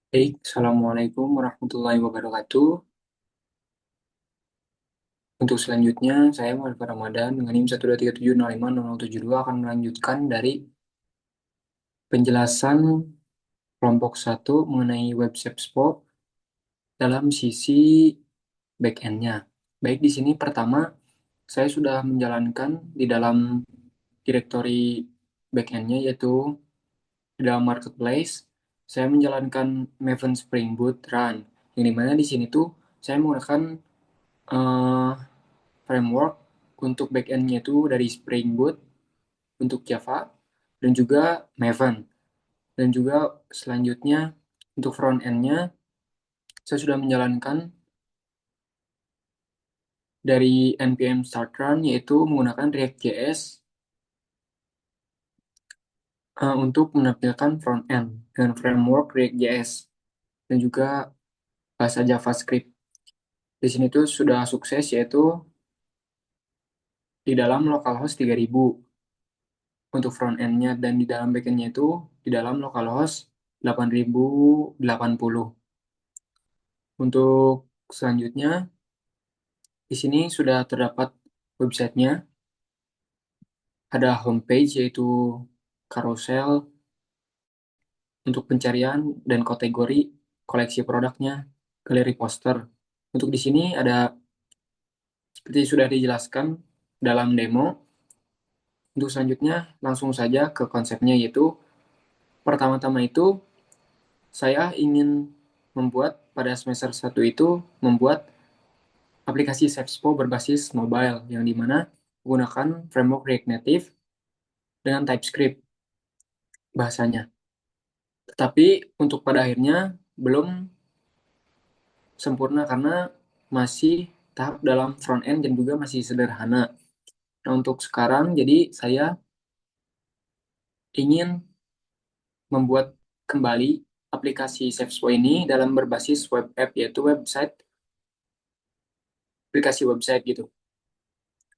Baik, Assalamualaikum warahmatullahi wabarakatuh. Untuk selanjutnya, saya Muhammad Ramadan dengan NIM 123705072 akan melanjutkan dari penjelasan kelompok satu mengenai web Shopspo dalam sisi back-end-nya. Baik, di sini pertama, saya sudah menjalankan di dalam direktori back-end-nya, yaitu di dalam marketplace, saya menjalankan Maven Spring Boot Run, yang dimana di sini tuh saya menggunakan eh, framework untuk backend-nya itu dari Spring Boot untuk Java dan juga Maven. Dan juga selanjutnya untuk front-end-nya saya sudah menjalankan dari npm start run yaitu menggunakan React.js untuk menampilkan front-end dengan framework React.js dan juga bahasa JavaScript. Di sini tuh sudah sukses yaitu di dalam localhost 3000 untuk front-end-nya dan di dalam back-end-nya itu di dalam localhost 8080. Untuk selanjutnya, di sini sudah terdapat websitenya, ada homepage yaitu carousel untuk pencarian dan kategori koleksi produknya, galeri poster. Untuk di sini ada seperti sudah dijelaskan dalam demo. Untuk selanjutnya langsung saja ke konsepnya yaitu pertama-tama itu saya ingin membuat pada semester 1 itu membuat aplikasi Shopspo berbasis mobile yang dimana menggunakan framework React Native dengan TypeScript bahasanya. Tetapi untuk pada akhirnya belum sempurna karena masih tahap dalam front end dan juga masih sederhana. Nah, untuk sekarang jadi saya ingin membuat kembali aplikasi Shopspo ini dalam berbasis web app yaitu website aplikasi website gitu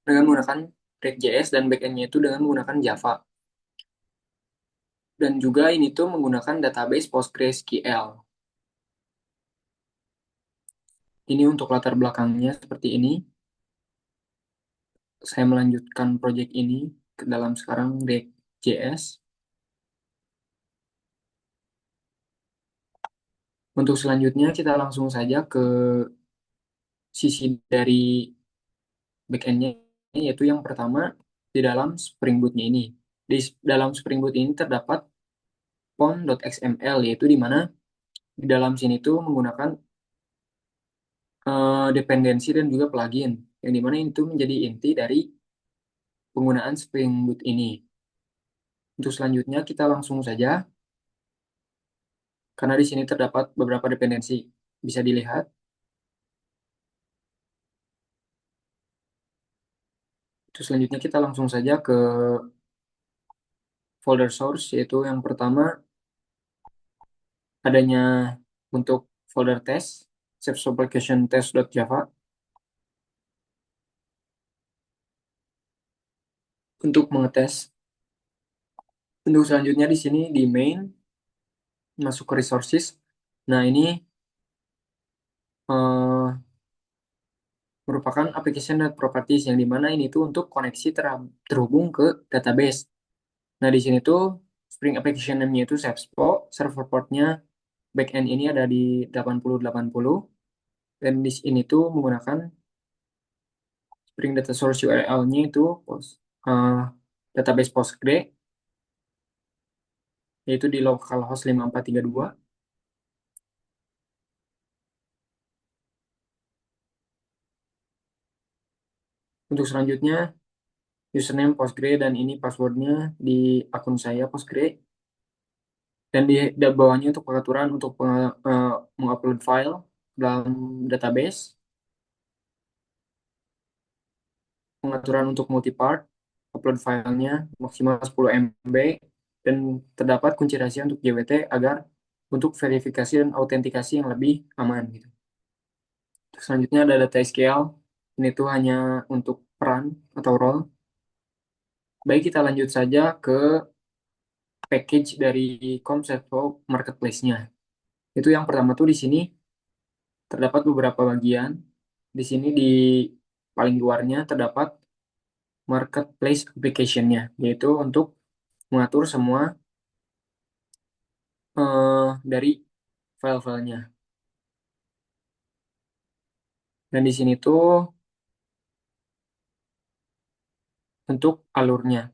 dengan menggunakan React.js dan backend-nya itu dengan menggunakan Java. Dan juga ini tuh menggunakan database PostgreSQL. Ini untuk latar belakangnya seperti ini. Saya melanjutkan proyek ini ke dalam sekarang React.js. Untuk selanjutnya kita langsung saja ke sisi dari backend-nya, yaitu yang pertama di dalam Spring Boot-nya ini. Di dalam Spring Boot ini terdapat pom.xml, yaitu di mana di dalam sini tuh menggunakan dependensi dan juga plugin, yang dimana itu menjadi inti dari penggunaan Spring Boot ini. Untuk selanjutnya kita langsung saja, karena di sini terdapat beberapa dependensi. Bisa dilihat. Terus selanjutnya kita langsung saja ke folder source, yaitu yang pertama adanya untuk folder test, Shopspo application test.java. Untuk mengetes. Untuk selanjutnya di sini di main, masuk ke resources. Nah, ini eh, merupakan application dan properties yang dimana ini tuh untuk koneksi terhubung ke database. Nah, di sini tuh Spring Application name-nya itu Shopspo, server portnya backend ini ada di 8080, dan di sini tuh menggunakan Spring Data Source URL-nya itu uh, database Postgre, yaitu di localhost 5432. Untuk selanjutnya, username Postgre dan ini passwordnya di akun saya Postgre. Dan di bawahnya untuk pengaturan untuk mengupload file dalam database, pengaturan untuk multipart, upload filenya maksimal 10 MB, dan terdapat kunci rahasia untuk JWT agar untuk verifikasi dan autentikasi yang lebih aman gitu. Terus selanjutnya ada data SQL. Ini tuh hanya untuk peran atau role. Baik, kita lanjut saja ke package dari Comsefo Marketplace-nya. Itu yang pertama tuh di sini terdapat beberapa bagian. Di sini di paling luarnya terdapat Marketplace Application-nya, yaitu untuk mengatur semua dari file-filenya. Dan di sini tuh untuk alurnya.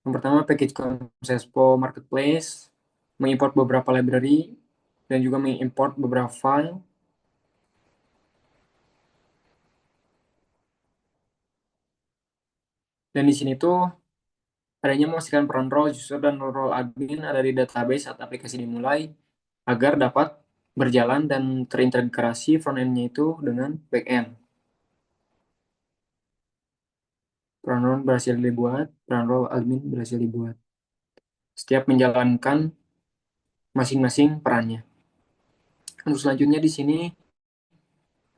Yang pertama, package Comsespo Marketplace mengimport beberapa library dan juga mengimport beberapa file. Dan di sini tuh adanya memastikan peran role user dan role admin ada di database saat aplikasi dimulai agar dapat berjalan dan terintegrasi front-end-nya itu dengan back-end. Peran role berhasil dibuat, peran role admin berhasil dibuat. Setiap menjalankan masing-masing perannya. Untuk selanjutnya di sini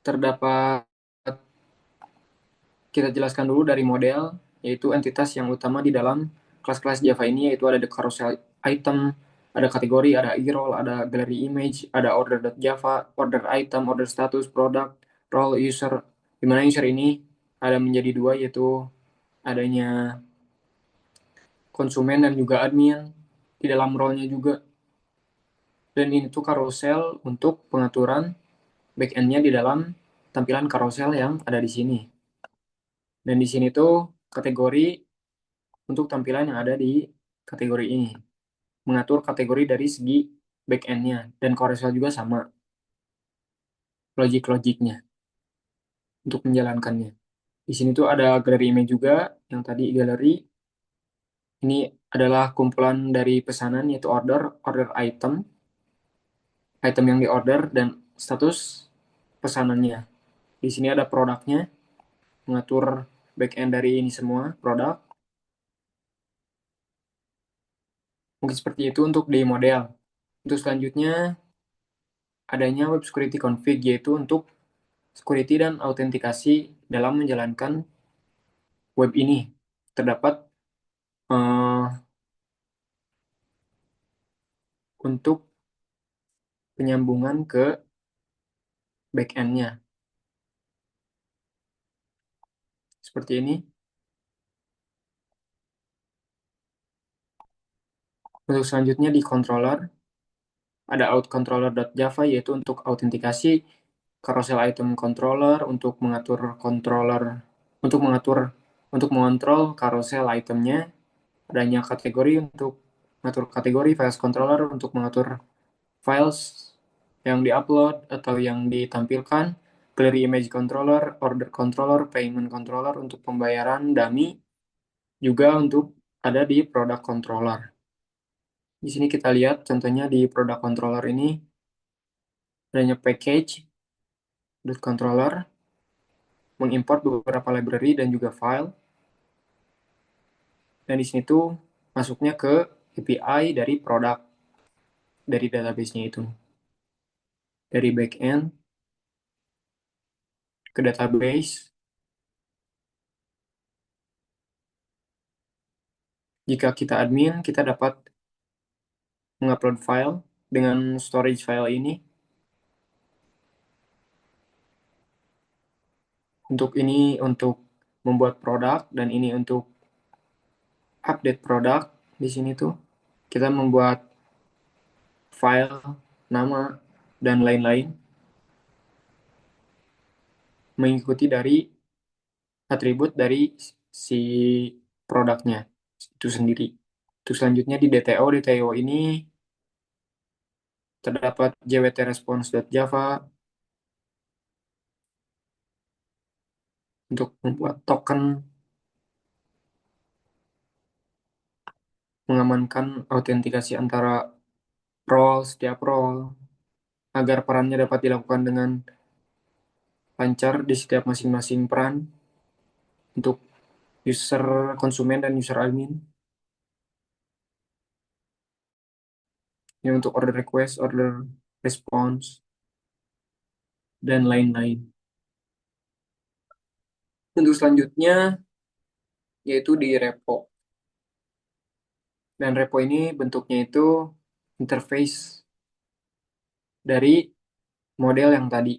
terdapat, kita jelaskan dulu dari model, yaitu entitas yang utama di dalam kelas-kelas Java ini, yaitu ada the carousel item, ada kategori, ada e-role, ada gallery image, ada order.java, order item, order status, product, role, user. Di mana user ini ada menjadi dua, yaitu adanya konsumen dan juga admin di dalam role-nya juga. Dan ini tuh carousel untuk pengaturan back-end-nya di dalam tampilan carousel yang ada di sini. Dan di sini tuh kategori untuk tampilan yang ada di kategori ini. Mengatur kategori dari segi back-end-nya. Dan carousel juga sama logik-logiknya untuk menjalankannya. Di sini tuh ada galeri image juga, yang tadi galeri. Ini adalah kumpulan dari pesanan, yaitu order item, item yang di-order, dan status pesanannya. Di sini ada produknya, mengatur back-end dari ini semua, produk. Mungkin seperti itu untuk di model. Untuk selanjutnya, adanya web security config, yaitu untuk security dan autentikasi dalam menjalankan web ini. Terdapat uh, untuk penyambungan ke back-end-nya. Seperti ini. Untuk selanjutnya di controller, ada outcontroller.java, yaitu untuk autentikasi carousel item controller, untuk mengatur controller, untuk mengatur, untuk mengontrol carousel itemnya. Adanya kategori untuk mengatur kategori, files controller untuk mengatur files yang diupload atau yang ditampilkan, gallery image controller, order controller, payment controller untuk pembayaran dummy, juga untuk ada di product controller. Di sini kita lihat contohnya di product controller ini adanya package controller mengimport beberapa library dan juga file. Dan di sini tuh masuknya ke API dari produk dari database-nya itu. Dari backend ke database. Jika kita admin, kita dapat mengupload file dengan storage file ini. Untuk ini untuk membuat produk dan ini untuk update produk. Di sini tuh kita membuat file, nama, dan lain-lain mengikuti dari atribut dari si produknya itu sendiri. Terus selanjutnya di DTO ini terdapat jwt-response.java untuk membuat token, mengamankan autentikasi antara role, setiap role, agar perannya dapat dilakukan dengan lancar di setiap masing-masing peran untuk user konsumen dan user admin. Ini untuk order request, order response, dan lain-lain. Untuk selanjutnya, yaitu di repo. Dan repo ini bentuknya itu interface dari model yang tadi.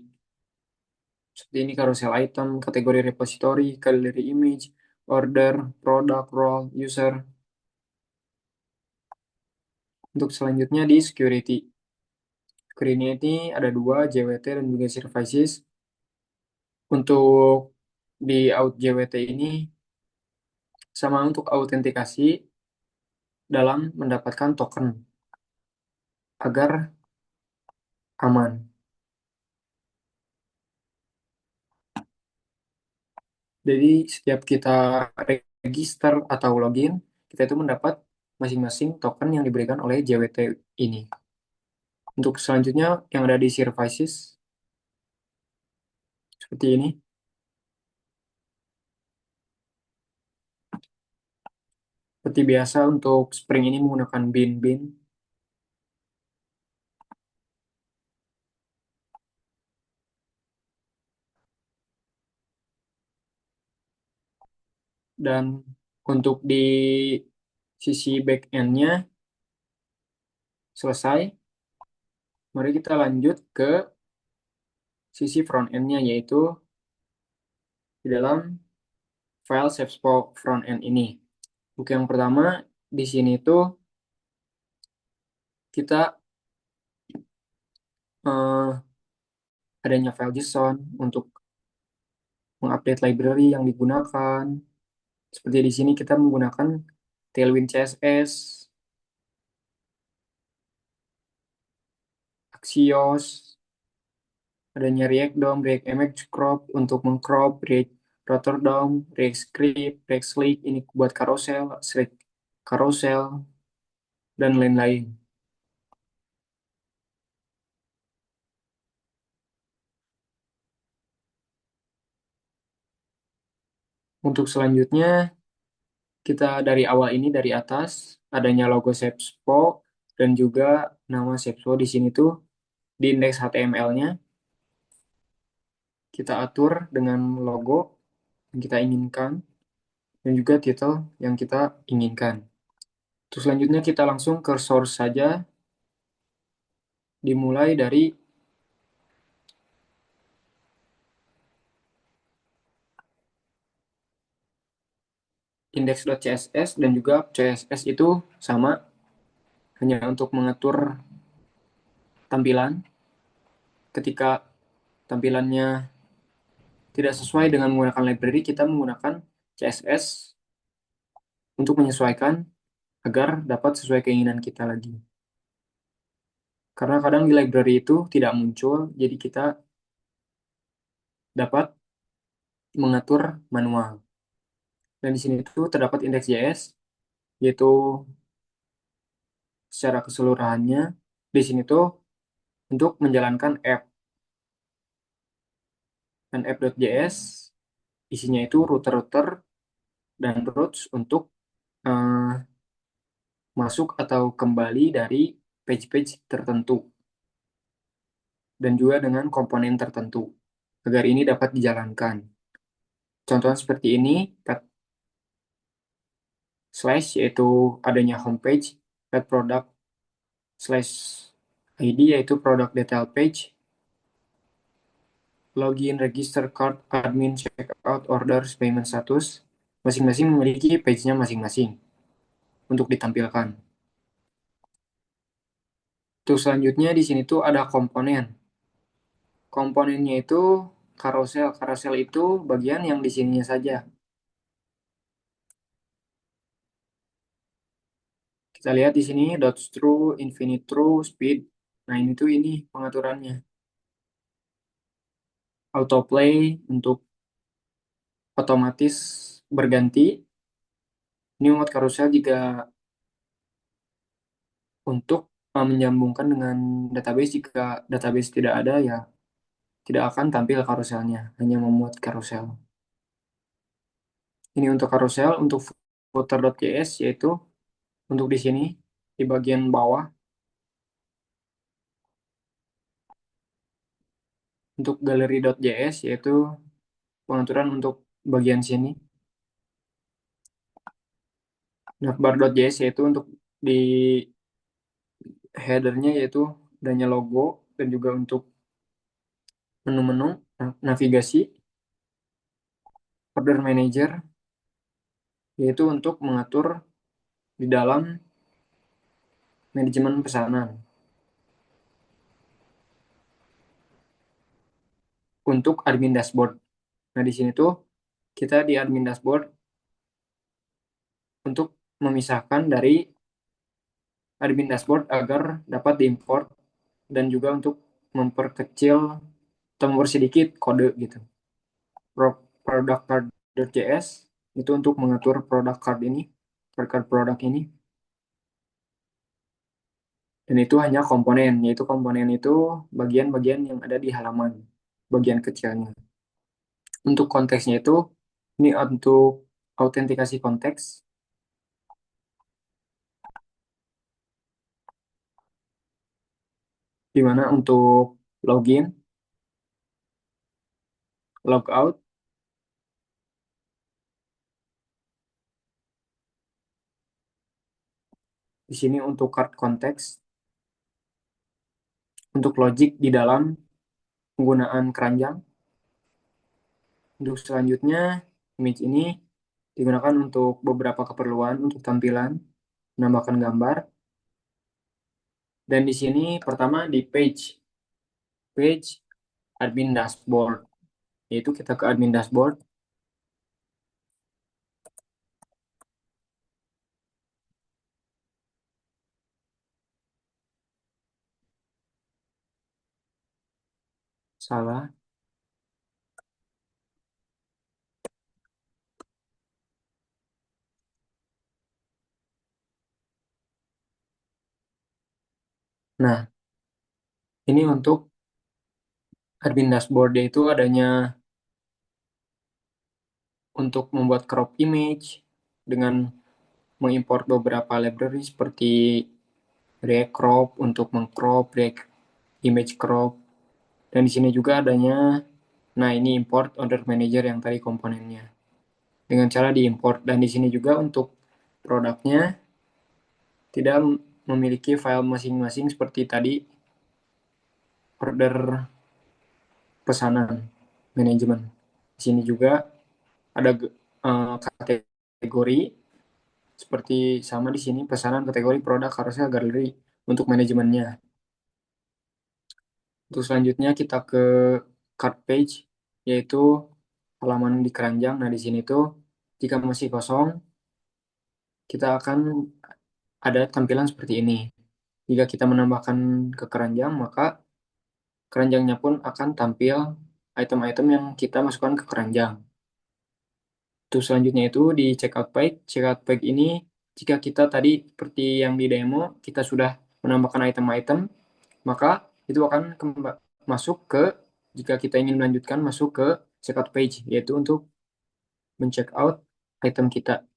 Seperti ini carousel item, kategori repository, gallery image, order, product, role, user. Untuk selanjutnya di security. Screen-nya ini ada dua, JWT dan juga services. Untuk di out JWT ini sama untuk autentikasi dalam mendapatkan token agar aman. Jadi setiap kita register atau login, kita itu mendapat masing-masing token yang diberikan oleh JWT ini. Untuk selanjutnya yang ada di services seperti ini. Seperti biasa untuk Spring ini menggunakan bin-bin dan untuk di sisi back-end-nya selesai. Mari kita lanjut ke sisi front-end-nya yaitu di dalam file front-end ini. Untuk yang pertama di sini tuh kita adanya file JSON untuk mengupdate library yang digunakan. Seperti di sini kita menggunakan Tailwind CSS, Axios, adanya React DOM, React Image Crop untuk mengcrop, React Rotor DOM, React Script, React Slick ini buat carousel, Slick carousel, dan lain-lain. Untuk selanjutnya, kita dari awal ini dari atas, adanya logo Shapespo dan juga nama Shapespo di sini tuh di indeks HTML-nya kita atur dengan logo yang kita inginkan dan juga title yang kita inginkan. Terus selanjutnya kita langsung ke source saja, dimulai dari index.css dan juga CSS itu sama, hanya untuk mengatur tampilan. Ketika tampilannya tidak sesuai dengan menggunakan library, kita menggunakan CSS untuk menyesuaikan agar dapat sesuai keinginan kita lagi. Karena kadang di library itu tidak muncul, jadi kita dapat mengatur manual. Dan di sini tuh terdapat index.js, yaitu secara keseluruhannya di sini tuh untuk menjalankan app. Dan app.js isinya itu router-router dan routes untuk eh, masuk atau kembali dari page-page tertentu dan juga dengan komponen tertentu agar ini dapat dijalankan. Contohnya seperti ini, pet slash yaitu adanya homepage, pet product slash ID yaitu product detail page, login, register, card, admin, checkout, orders, payment status, masing-masing memiliki page-nya masing-masing untuk ditampilkan. Terus selanjutnya di sini tuh ada komponen. Komponennya itu carousel. Carousel itu bagian yang di sininya saja. Kita lihat di sini dot true, infinite true, speed. Nah ini tuh ini pengaturannya. Autoplay untuk otomatis berganti. Ini mode carousel jika untuk menyambungkan dengan database. Jika database tidak ada ya tidak akan tampil carouselnya, hanya memuat carousel. Ini untuk carousel, untuk footer.js yaitu untuk di sini di bagian bawah. Untuk gallery.js yaitu pengaturan untuk bagian sini. navbar.js yaitu untuk di headernya yaitu adanya logo dan juga untuk menu-menu navigasi. Order manager yaitu untuk mengatur di dalam manajemen pesanan. Untuk admin dashboard. Nah, di sini tuh kita di admin dashboard untuk memisahkan dari admin dashboard agar dapat diimport dan juga untuk memperkecil atau mempersedikit kode gitu. Product card.js itu untuk mengatur product card ini, card produk ini. Dan itu hanya komponen, yaitu komponen itu bagian-bagian yang ada di halaman, bagian kecilnya. Untuk konteksnya itu, ini untuk autentikasi konteks, di mana untuk login, logout, di sini untuk card konteks, untuk logic di dalam penggunaan keranjang. Untuk selanjutnya, image ini digunakan untuk beberapa keperluan untuk tampilan, menambahkan gambar. Dan di sini pertama di page admin dashboard, yaitu kita ke admin dashboard, salah. Nah, ini untuk admin dashboard yaitu adanya untuk membuat crop image dengan mengimport beberapa library seperti React Crop untuk mengcrop, React Image Crop, dan di sini juga adanya, nah ini import order manager yang tadi komponennya dengan cara diimport, dan di sini juga untuk produknya tidak memiliki file masing-masing seperti tadi order pesanan manajemen. Di sini juga ada kategori seperti sama di sini pesanan kategori produk harusnya galeri untuk manajemennya. Untuk selanjutnya kita ke card page yaitu halaman di keranjang. Nah, di sini tuh jika masih kosong kita akan ada tampilan seperti ini. Jika kita menambahkan ke keranjang maka keranjangnya pun akan tampil item-item yang kita masukkan ke keranjang. Terus selanjutnya itu di checkout page. Checkout page ini jika kita tadi seperti yang di demo kita sudah menambahkan item-item, maka itu akan masuk ke jika kita ingin melanjutkan masuk ke checkout page yaitu untuk men-check out item kita.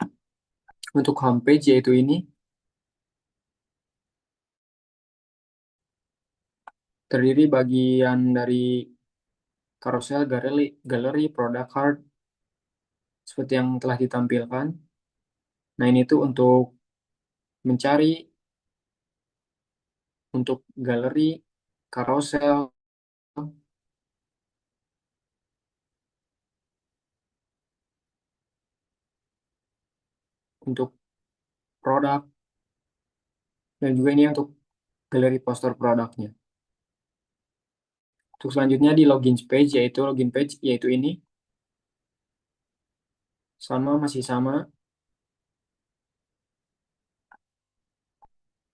Untuk homepage yaitu ini terdiri bagian dari carousel, galeri, product card seperti yang telah ditampilkan. Nah, ini tuh untuk mencari untuk galeri, carousel, untuk produk, dan juga ini untuk galeri poster produknya. Untuk selanjutnya di login page yaitu ini masih sama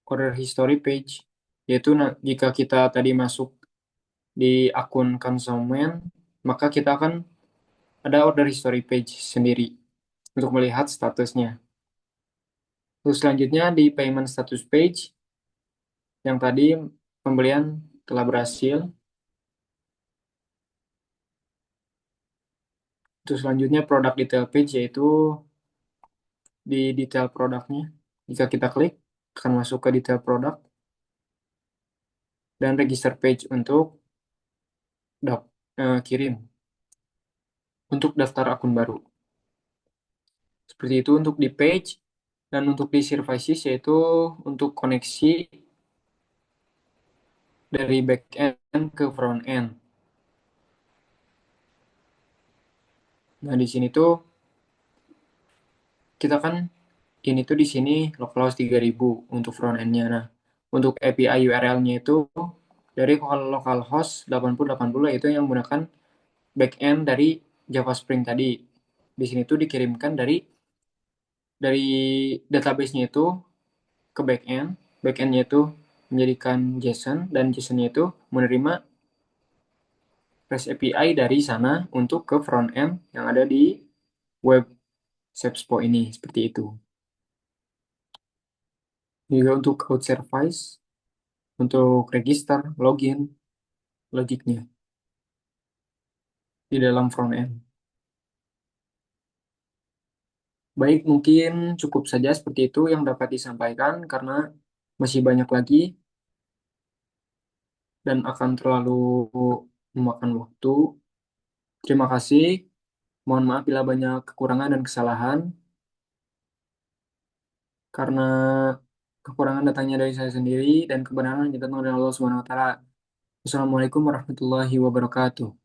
order history page yaitu jika kita tadi masuk di akun konsumen maka kita akan ada order history page sendiri untuk melihat statusnya. Terus selanjutnya di payment status page yang tadi pembelian telah berhasil. Terus selanjutnya product detail page yaitu di detail produknya. Jika kita klik akan masuk ke detail produk dan register page untuk kirim untuk daftar akun baru. Seperti itu untuk di page. Dan untuk di services yaitu untuk koneksi dari back end ke front end. Nah, di sini tuh kita kan ini tuh di sini localhost 3000 untuk front end-nya. Nah, untuk API URL-nya itu dari localhost 8080 itu yang menggunakan back end dari Java Spring tadi. Di sini tuh dikirimkan dari database-nya itu ke back end. Back end-nya itu menjadikan JSON dan JSON-nya itu menerima REST API dari sana untuk ke front end yang ada di web SEPSPO ini seperti itu. Juga untuk cloud service, untuk register, login, logiknya di dalam front end. Baik, mungkin cukup saja seperti itu yang dapat disampaikan karena masih banyak lagi dan akan terlalu memakan waktu. Terima kasih. Mohon maaf bila banyak kekurangan dan kesalahan karena kekurangan datangnya dari saya sendiri dan kebenaran kita dari Allah Subhanahu wa taala. Wassalamualaikum warahmatullahi wabarakatuh.